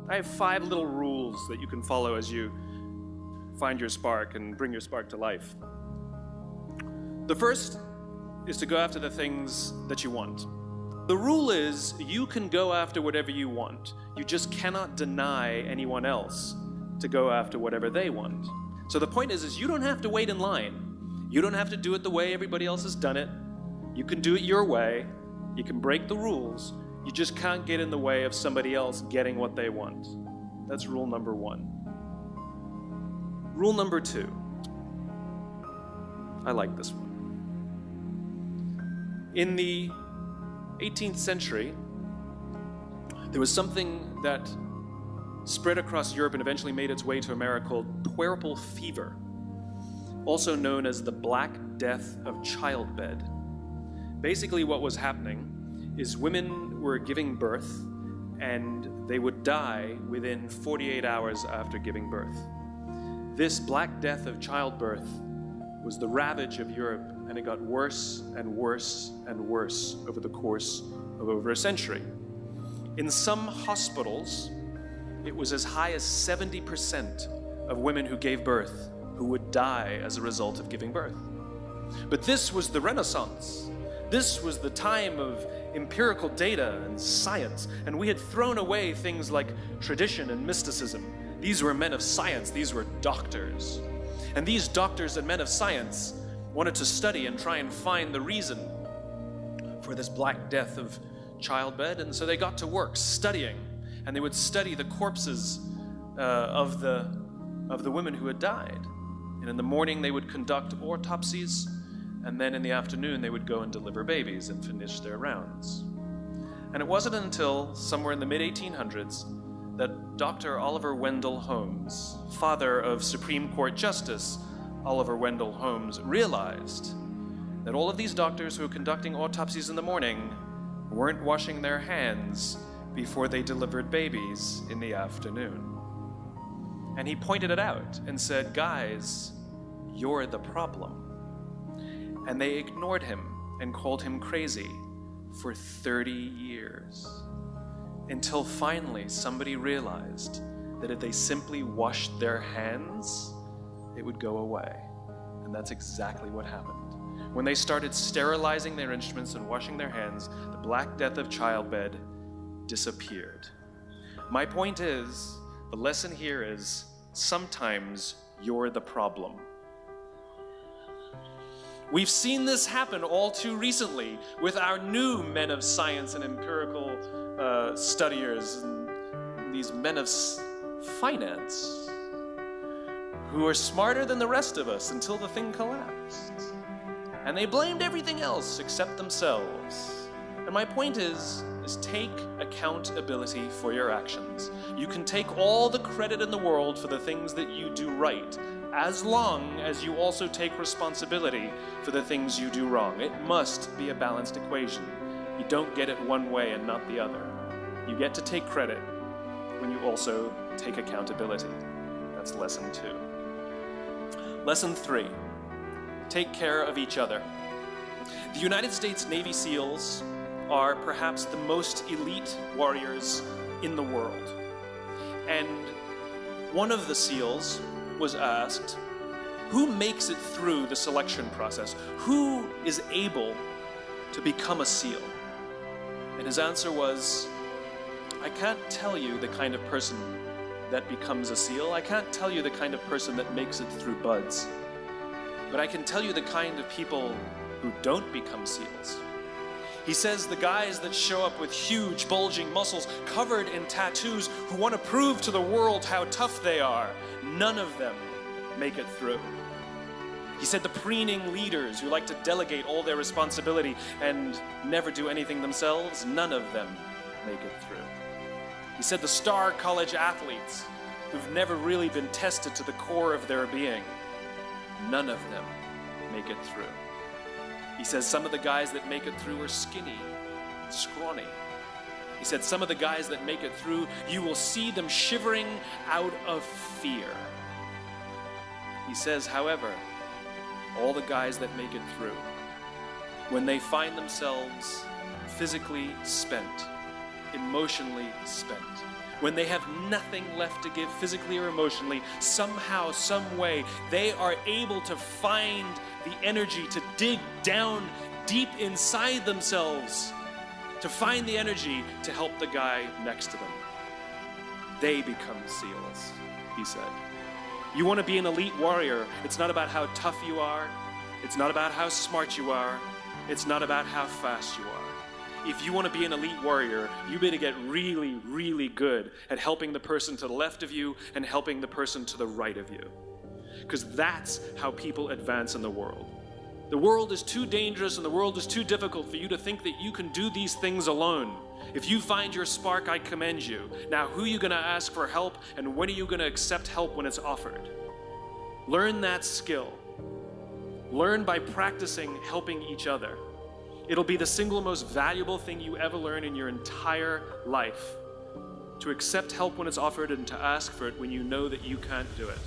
I have 5 little rules that you can follow as you find your spark and bring your spark to life. The first is to go after the things that you want. The rule is you can go after whatever you want. You just cannot deny anyone else to go after whatever they want. So the point is you don't have to wait in line. You don't have to do it the way everybody else has done it. You can do it your way. You can break the rules. You just can't get in the way of somebody else getting what they want. That's rule number 1. Rule number 2. I like this one. In the 18th century, there was something that spread across Europe and eventually made its way to America called puerperal fever, also known as the Black Death of childbed. Basically what was happening is women were giving birth and they would die within 48 hours after giving birth. This Black Death of childbirth was the ravage of Europe, and it got worse and worse and worse over the course of over a century. In some hospitals, it was as high as 70% of women who gave birth who would die as a result of giving birth. But this was the Renaissance. This was the time of empirical data and science, and we had thrown away things like tradition and mysticism. These were men of science, these were doctors. And these doctors and men of science wanted to study and try and find the reason for this Black Death of childbed, and so they got to work studying, and they would study the corpses of the women who had died. And in the morning they would conduct autopsies, and then in the afternoon they would go and deliver babies and finish their rounds. And it wasn't until somewhere in the mid-1800s that Dr. Oliver Wendell Holmes, father of Supreme Court Justice Oliver Wendell Holmes, realized that all of these doctors who were conducting autopsies in the morning weren't washing their hands before they delivered babies in the afternoon. And he pointed it out and said, "Guys, you're the problem." And they ignored him and called him crazy for 30 years. Until finally somebody realized that if they simply washed their hands, it would go away. And that's exactly what happened. When they started sterilizing their instruments and washing their hands, the Black Death of childbed disappeared. My point is, the lesson here is, sometimes you're the problem. We've seen this happen all too recently with our new men of science and empirical studiers, and these men of finance who are smarter than the rest of us until the thing collapsed. And they blamed everything else except themselves. And my point is take accountability for your actions. You can take all the credit in the world for the things that you do right, as long as you also take responsibility for the things you do wrong. It must be a balanced equation. You don't get it one way and not the other. You get to take credit when you also take accountability. That's lesson 2. Lesson 3, take care of each other. The United States Navy SEALs are perhaps the most elite warriors in the world. And one of the SEALs was asked, who makes it through the selection process? Who is able to become a SEAL? And his answer was, I can't tell you the kind of person that becomes a SEAL. I can't tell you the kind of person that makes it through BUD/S. But I can tell you the kind of people who don't become SEALs. He says the guys that show up with huge, bulging muscles, covered in tattoos, who want to prove to the world how tough they are, none of them make it through. He said the preening leaders who like to delegate all their responsibility and never do anything themselves, none of them make it through. He said the star college athletes who've never really been tested to the core of their being, none of them make it through. He says some of the guys that make it through are skinny, scrawny. He said some of the guys that make it through, you will see them shivering out of fear. He says, however, all the guys that make it through, when they find themselves physically spent, emotionally spent, when they have nothing left to give physically or emotionally, somehow, some way, they are able to find the energy to dig down deep inside themselves, to find the energy to help the guy next to them. They become SEALs, he said. You want to be an elite warrior. It's not about how tough you are. It's not about how smart you are. It's not about how fast you are. If you want to be an elite warrior, you better get really, really good at helping the person to the left of you and helping the person to the right of you. Because that's how people advance in the world. The world is too dangerous and the world is too difficult for you to think that you can do these things alone. If you find your spark, I commend you. Now, who are you going to ask for help, and when are you going to accept help when it's offered? Learn that skill. Learn by practicing helping each other. It'll be the single most valuable thing you ever learn in your entire life. To accept help when it's offered and to ask for it when you know that you can't do it.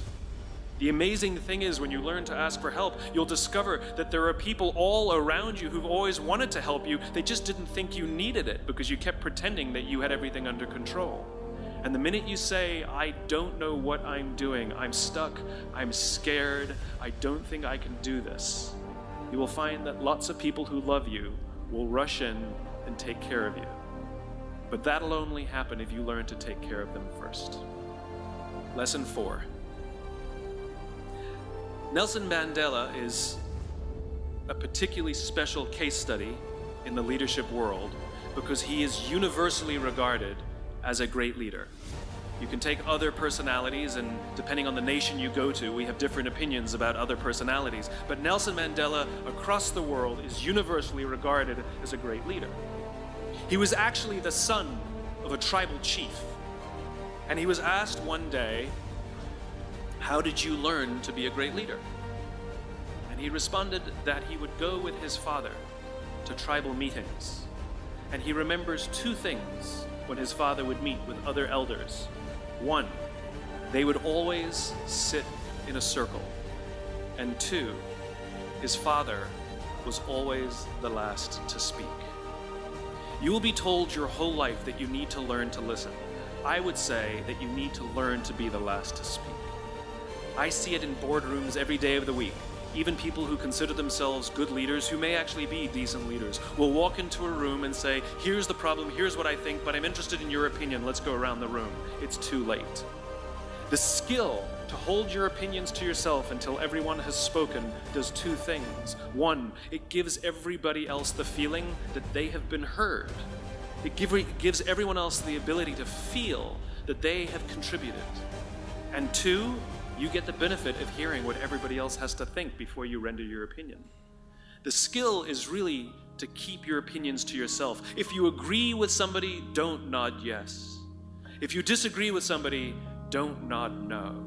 The amazing thing is, when you learn to ask for help, you'll discover that there are people all around you who've always wanted to help you. They just didn't think you needed it because you kept pretending that you had everything under control. And the minute you say, I don't know what I'm doing, I'm stuck, I'm scared, I don't think I can do this, you will find that lots of people who love you will rush in and take care of you. But that'll only happen if you learn to take care of them first. Lesson 4. Nelson Mandela is a particularly special case study in the leadership world because he is universally regarded as a great leader. You can take other personalities, and depending on the nation you go to, we have different opinions about other personalities. But Nelson Mandela, across the world, is universally regarded as a great leader. He was actually the son of a tribal chief. And he was asked one day, how did you learn to be a great leader? And he responded that he would go with his father to tribal meetings. And he remembers two things when his father would meet with other elders. One, they would always sit in a circle. And two, his father was always the last to speak. You will be told your whole life that you need to learn to listen. I would say that you need to learn to be the last to speak. I see it in boardrooms every day of the week. Even people who consider themselves good leaders, who may actually be decent leaders, will walk into a room and say, here's the problem, here's what I think, but I'm interested in your opinion, let's go around the room. It's too late. The skill to hold your opinions to yourself until everyone has spoken does two things. One, it gives everybody else the feeling that they have been heard. It gives everyone else the ability to feel that they have contributed. And two, you get the benefit of hearing what everybody else has to think before you render your opinion. The skill is really to keep your opinions to yourself. If you agree with somebody, don't nod yes. If you disagree with somebody, don't nod no.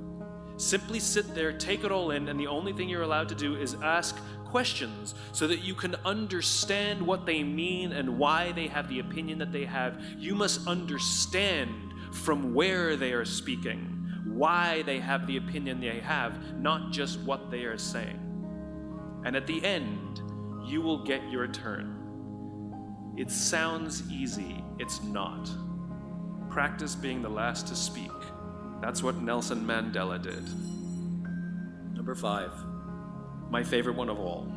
Simply sit there, take it all in, and the only thing you're allowed to do is ask questions so that you can understand what they mean and why they have the opinion that they have. You must understand from where they are speaking, why they have the opinion they have, not just what they are saying. And at the end, you will get your turn. It sounds easy, it's not. Practice being the last to speak. That's what Nelson Mandela did. Number 5, my favorite one of all.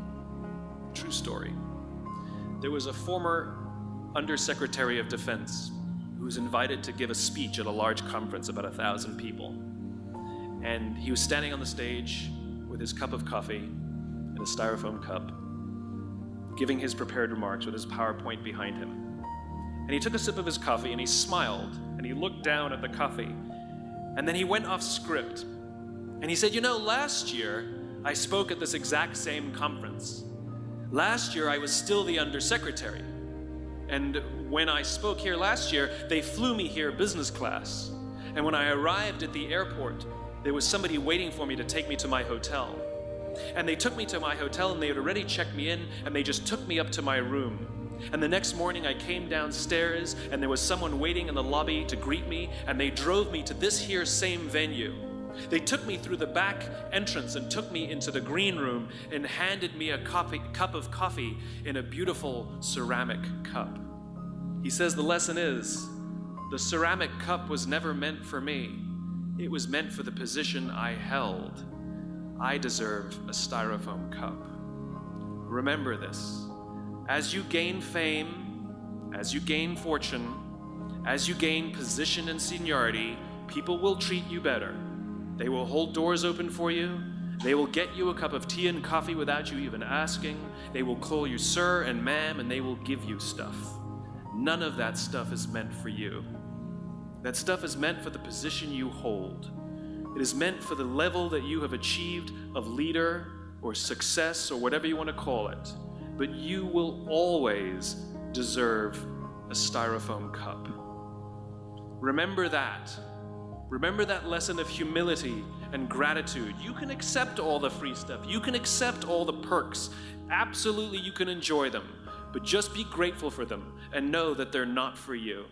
True story. There was a former Undersecretary of Defense who was invited to give a speech at a large conference, about 1,000 people. And he was standing on the stage with his cup of coffee in a styrofoam cup, giving his prepared remarks with his PowerPoint behind him. And he took a sip of his coffee and he smiled and he looked down at the coffee. And then he went off script. And he said, last year I spoke at this exact same conference. Last year I was still the undersecretary. And when I spoke here last year, they flew me here business class. And when I arrived at the airport, there was somebody waiting for me to take me to my hotel. And they took me to my hotel and they had already checked me in and they just took me up to my room. And the next morning I came downstairs and there was someone waiting in the lobby to greet me and they drove me to this here same venue. They took me through the back entrance and took me into the green room and handed me a cup of coffee in a beautiful ceramic cup. He says the lesson is, The ceramic cup was never meant for me. It was meant for the position I held. I deserve a styrofoam cup. Remember this. As you gain fame, as you gain fortune, as you gain position and seniority, people will treat you better. They will hold doors open for you. They will get you a cup of tea and coffee without you even asking. They will call you sir and ma'am, and they will give you stuff. None of that stuff is meant for you. That stuff is meant for the position you hold. It is meant for the level that you have achieved of leader or success or whatever you want to call it. But you will always deserve a styrofoam cup. Remember that. Remember that lesson of humility and gratitude. You can accept all the free stuff. You can accept all the perks. Absolutely, you can enjoy them. But just be grateful for them and know that they're not for you.